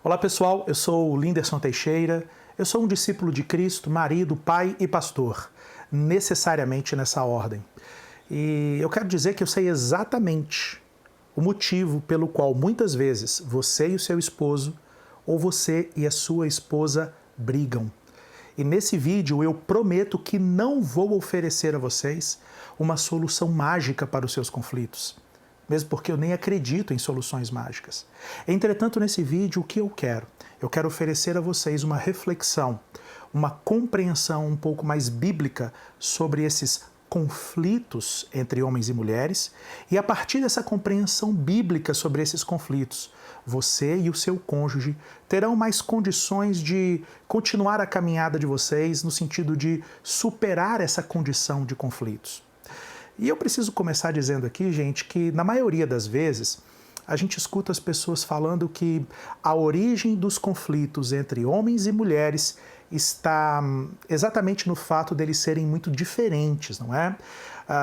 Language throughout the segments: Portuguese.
Olá pessoal, eu sou o Linderson Teixeira, eu sou um discípulo de Cristo, marido, pai e pastor, necessariamente nessa ordem. E eu quero dizer que eu sei exatamente o motivo pelo qual muitas vezes você e o seu esposo, ou você e a sua esposa brigam. E nesse vídeo eu prometo que não vou oferecer a vocês uma solução mágica para os seus conflitos, mesmo porque eu nem acredito em soluções mágicas. Entretanto, nesse vídeo, o que eu quero? Eu quero oferecer a vocês uma reflexão, uma compreensão um pouco mais bíblica sobre esses conflitos entre homens e mulheres, e a partir dessa compreensão bíblica sobre esses conflitos, você e o seu cônjuge terão mais condições de continuar a caminhada de vocês no sentido de superar essa condição de conflitos. E eu preciso começar dizendo aqui, gente, que na maioria das vezes a gente escuta as pessoas falando que a origem dos conflitos entre homens e mulheres está exatamente no fato deles serem muito diferentes, não é?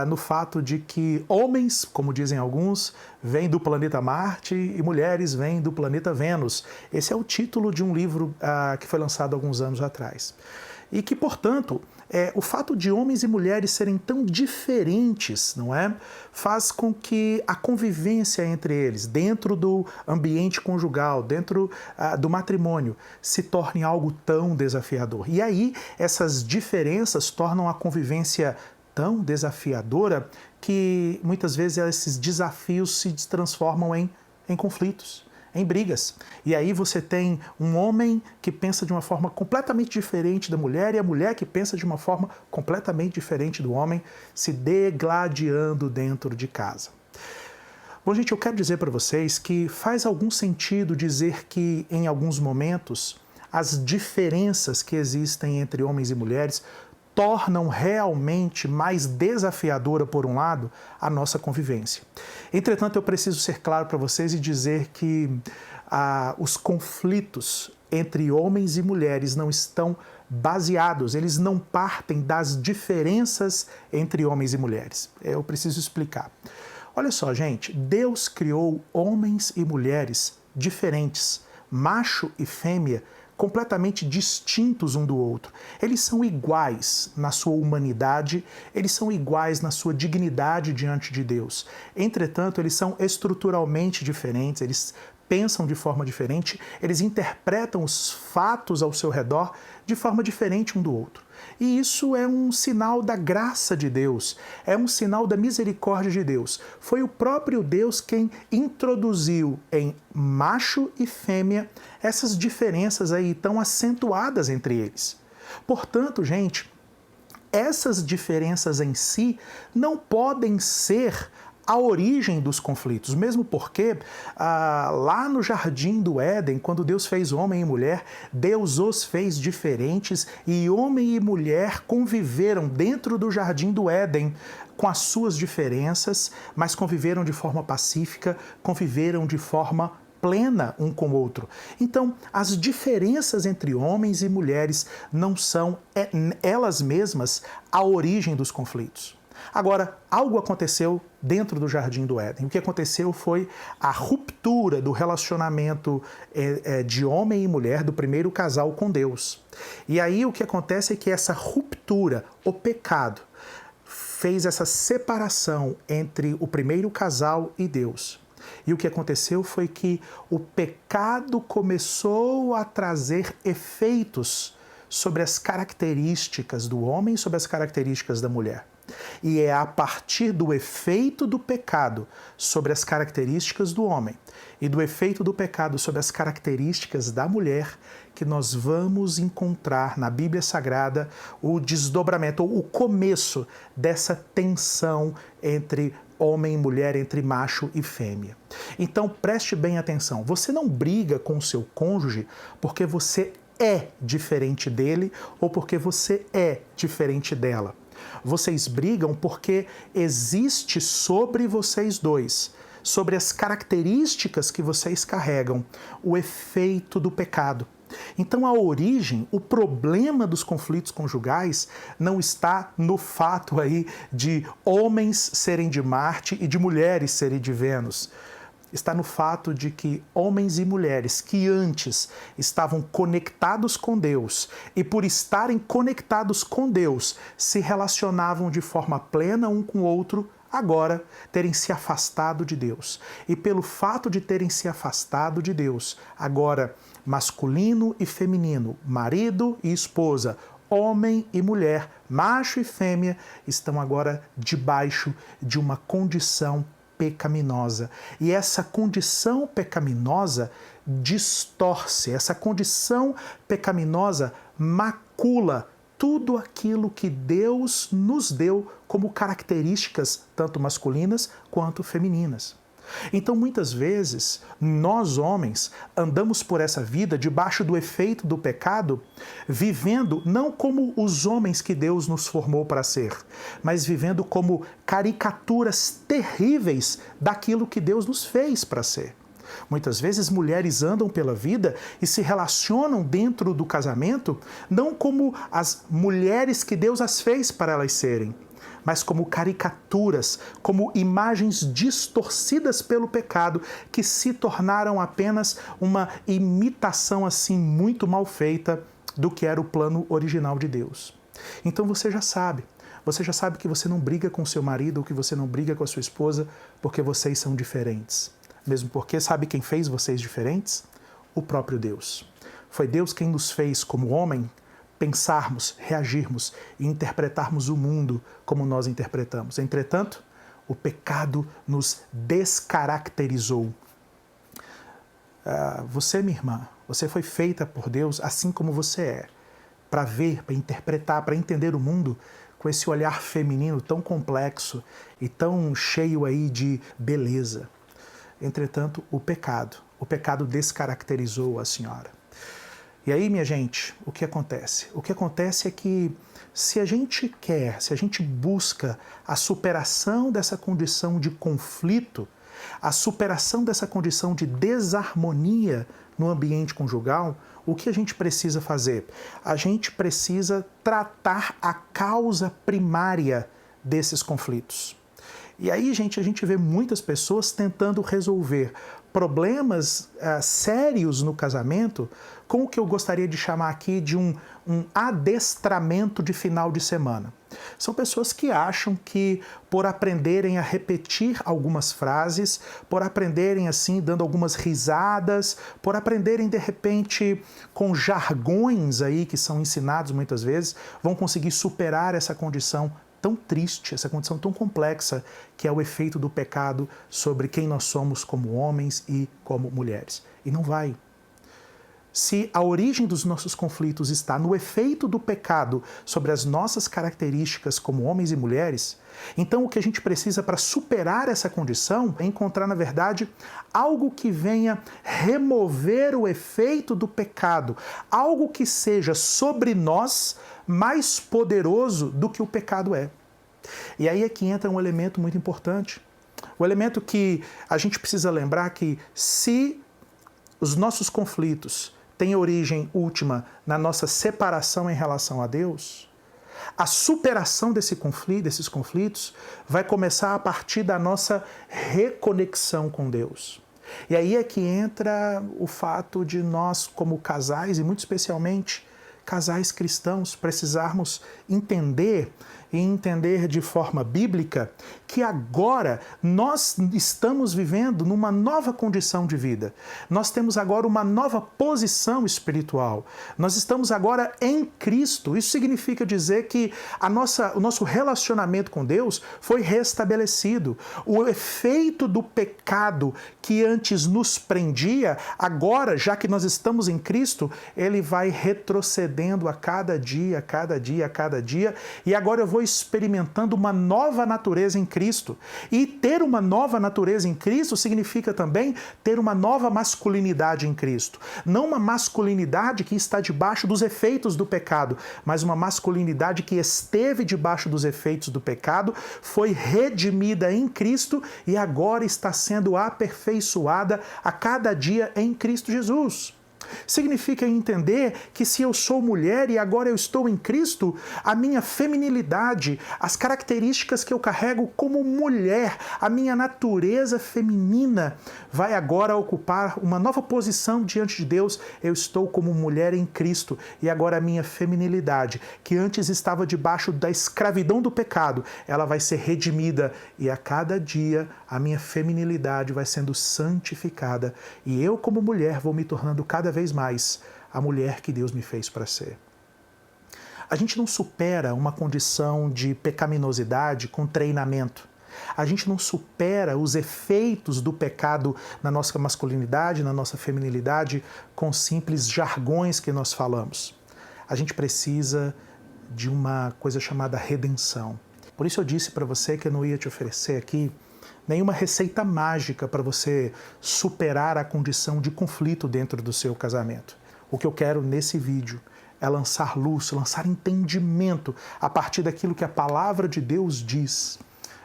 No fato de que homens, como dizem alguns, vêm do planeta Marte e mulheres vêm do planeta Vênus. Esse é o título de um livro que foi lançado há alguns anos atrás. E que, portanto, o fato de homens e mulheres serem tão diferentes, não é? Faz com que a convivência entre eles, dentro do ambiente conjugal, dentro do matrimônio, se torne algo tão desafiador. E aí, essas diferenças tornam a convivência tão desafiadora que, muitas vezes, esses desafios se transformam em conflitos, em brigas. E aí você tem um homem que pensa de uma forma completamente diferente da mulher e a mulher que pensa de uma forma completamente diferente do homem, se degladiando dentro de casa. Bom, gente, eu quero dizer para vocês que faz algum sentido dizer que, em alguns momentos, as diferenças que existem entre homens e mulheres tornam realmente mais desafiadora, por um lado, a nossa convivência. Entretanto, eu preciso ser claro para vocês e dizer que os conflitos entre homens e mulheres não estão baseados, eles não partem das diferenças entre homens e mulheres. Eu preciso explicar. Olha só, gente, Deus criou homens e mulheres diferentes, macho e fêmea, completamente distintos um do outro. Eles são iguais na sua humanidade, eles são iguais na sua dignidade diante de Deus. Entretanto, eles são estruturalmente diferentes, eles pensam de forma diferente, eles interpretam os fatos ao seu redor de forma diferente um do outro. E isso é um sinal da graça de Deus, é um sinal da misericórdia de Deus. Foi o próprio Deus quem introduziu em macho e fêmea essas diferenças aí tão acentuadas entre eles. Portanto, gente, essas diferenças em si não podem ser a origem dos conflitos, mesmo porque lá no Jardim do Éden, quando Deus fez homem e mulher, Deus os fez diferentes e homem e mulher conviveram dentro do Jardim do Éden com as suas diferenças, mas conviveram de forma pacífica, conviveram de forma plena um com o outro. Então, as diferenças entre homens e mulheres não são elas mesmas a origem dos conflitos. Agora, algo aconteceu dentro do Jardim do Éden. O que aconteceu foi a ruptura do relacionamento de homem e mulher, do primeiro casal com Deus. E aí o que acontece é que essa ruptura, o pecado, fez essa separação entre o primeiro casal e Deus. E o que aconteceu foi que o pecado começou a trazer efeitos sobre as características do homem e sobre as características da mulher. E é a partir do efeito do pecado sobre as características do homem e do efeito do pecado sobre as características da mulher que nós vamos encontrar na Bíblia Sagrada o desdobramento, ou o começo dessa tensão entre homem e mulher, entre macho e fêmea. Então preste bem atenção, você não briga com o seu cônjuge porque você é diferente dele ou porque você é diferente dela. Vocês brigam porque existe sobre vocês dois, sobre as características que vocês carregam, o efeito do pecado. Então a origem, o problema dos conflitos conjugais não está no fato aí de homens serem de Marte e de mulheres serem de Vênus. está no fato de que homens e mulheres que antes estavam conectados com Deus e por estarem conectados com Deus se relacionavam de forma plena um com o outro, agora terem se afastado de Deus. E pelo fato de terem se afastado de Deus, agora masculino e feminino, marido e esposa, homem e mulher, macho e fêmea, estão agora debaixo de uma condição pecaminosa. E essa condição pecaminosa distorce, essa condição pecaminosa macula tudo aquilo que Deus nos deu como características tanto masculinas quanto femininas. Então, muitas vezes, nós homens andamos por essa vida debaixo do efeito do pecado, vivendo não como os homens que Deus nos formou para ser, mas vivendo como caricaturas terríveis daquilo que Deus nos fez para ser. Muitas vezes mulheres andam pela vida e se relacionam dentro do casamento não como as mulheres que Deus as fez para elas serem, mas como caricaturas, como imagens distorcidas pelo pecado que se tornaram apenas uma imitação assim muito mal feita do que era o plano original de Deus. Então você já sabe que você não briga com seu marido ou que você não briga com a sua esposa porque vocês são diferentes. Mesmo porque sabe quem fez vocês diferentes? O próprio Deus. Foi Deus quem nos fez como homem pensarmos, reagirmos e interpretarmos o mundo como nós interpretamos. Entretanto, o pecado nos descaracterizou. Você, minha irmã, você foi feita por Deus assim como você é, para ver, para interpretar, para entender o mundo com esse olhar feminino tão complexo e tão cheio aí de beleza. Entretanto, o pecado descaracterizou a senhora. E aí, minha gente, o que acontece? O que acontece é que se a gente busca a superação dessa condição de conflito, a superação dessa condição de desarmonia no ambiente conjugal, o que a gente precisa fazer? A gente precisa tratar a causa primária desses conflitos. E aí, gente, a gente vê muitas pessoas tentando resolver problemas sérios no casamento com o que eu gostaria de chamar aqui de um adestramento de final de semana. São pessoas que acham que por aprenderem a repetir algumas frases, por aprenderem assim, dando algumas risadas, por aprenderem de repente com jargões aí que são ensinados muitas vezes, vão conseguir superar essa condição tão triste, essa condição tão complexa que é o efeito do pecado sobre quem nós somos como homens e como mulheres. E não vai. Se a origem dos nossos conflitos está no efeito do pecado sobre as nossas características como homens e mulheres, então o que a gente precisa para superar essa condição é encontrar, na verdade, algo que venha remover o efeito do pecado, algo que seja sobre nós mais poderoso do que o pecado é. E aí é que entra um elemento muito importante. O elemento que a gente precisa lembrar que se os nossos conflitos têm origem última na nossa separação em relação a Deus, a superação desses conflitos vai começar a partir da nossa reconexão com Deus. E aí é que entra o fato de nós, como casais, e muito especialmente casais cristãos, precisarmos entender de forma bíblica que agora nós estamos vivendo numa nova condição de vida. Nós temos agora uma nova posição espiritual. Nós estamos agora em Cristo. Isso significa dizer que o nosso relacionamento com Deus foi restabelecido. O efeito do pecado que antes nos prendia, agora, já que nós estamos em Cristo, ele vai retrocedendo a cada dia, e agora eu vou experimentando uma nova natureza em Cristo. E ter uma nova natureza em Cristo significa também ter uma nova masculinidade em Cristo. Não uma masculinidade que está debaixo dos efeitos do pecado, mas uma masculinidade que esteve debaixo dos efeitos do pecado, foi redimida em Cristo e agora está sendo aperfeiçoada a cada dia em Cristo Jesus. Significa entender que se eu sou mulher e agora eu estou em Cristo, a minha feminilidade, as características que eu carrego como mulher, a minha natureza feminina vai agora ocupar uma nova posição diante de Deus. Eu estou como mulher em Cristo e agora a minha feminilidade, que antes estava debaixo da escravidão do pecado, ela vai ser redimida e a cada dia a minha feminilidade vai sendo santificada e eu como mulher vou me tornando cada vez mais a mulher que Deus me fez para ser. A gente não supera uma condição de pecaminosidade com treinamento. A gente não supera os efeitos do pecado na nossa masculinidade, na nossa feminilidade, com simples jargões que nós falamos. A gente precisa de uma coisa chamada redenção. Por isso eu disse para você que eu não ia te oferecer aqui nenhuma receita mágica para você superar a condição de conflito dentro do seu casamento. O que eu quero nesse vídeo é lançar luz, lançar entendimento a partir daquilo que a palavra de Deus diz,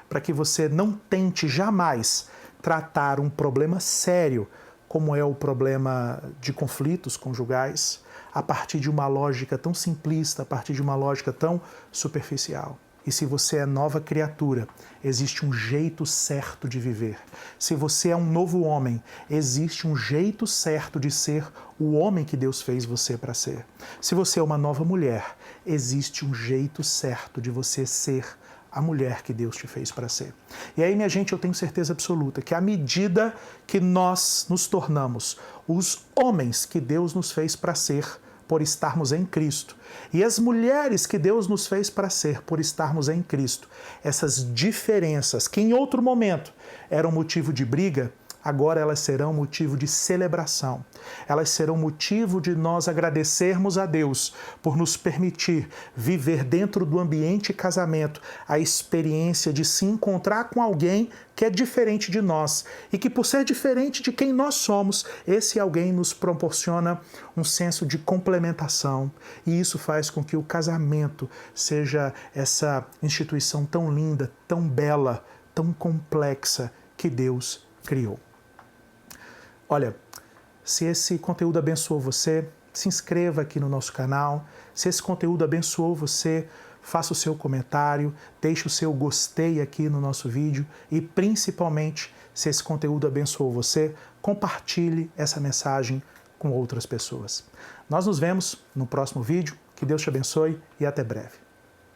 para que você não tente jamais tratar um problema sério, como é o problema de conflitos conjugais, a partir de uma lógica tão simplista, a partir de uma lógica tão superficial. E se você é nova criatura, existe um jeito certo de viver. Se você é um novo homem, existe um jeito certo de ser o homem que Deus fez você para ser. Se você é uma nova mulher, existe um jeito certo de você ser a mulher que Deus te fez para ser. E aí, minha gente, eu tenho certeza absoluta que à medida que nós nos tornamos os homens que Deus nos fez para ser, por estarmos em Cristo, e as mulheres que Deus nos fez para ser, por estarmos em Cristo, essas diferenças que em outro momento eram motivo de briga, agora elas serão motivo de celebração. Elas serão motivo de nós agradecermos a Deus por nos permitir viver dentro do ambiente casamento a experiência de se encontrar com alguém que é diferente de nós e que, por ser diferente de quem nós somos, esse alguém nos proporciona um senso de complementação e isso faz com que o casamento seja essa instituição tão linda, tão bela, tão complexa que Deus criou. Olha, se esse conteúdo abençoou você, se inscreva aqui no nosso canal. Se esse conteúdo abençoou você, faça o seu comentário, deixe o seu gostei aqui no nosso vídeo e, principalmente, se esse conteúdo abençoou você, compartilhe essa mensagem com outras pessoas. Nós nos vemos no próximo vídeo. Que Deus te abençoe e até breve.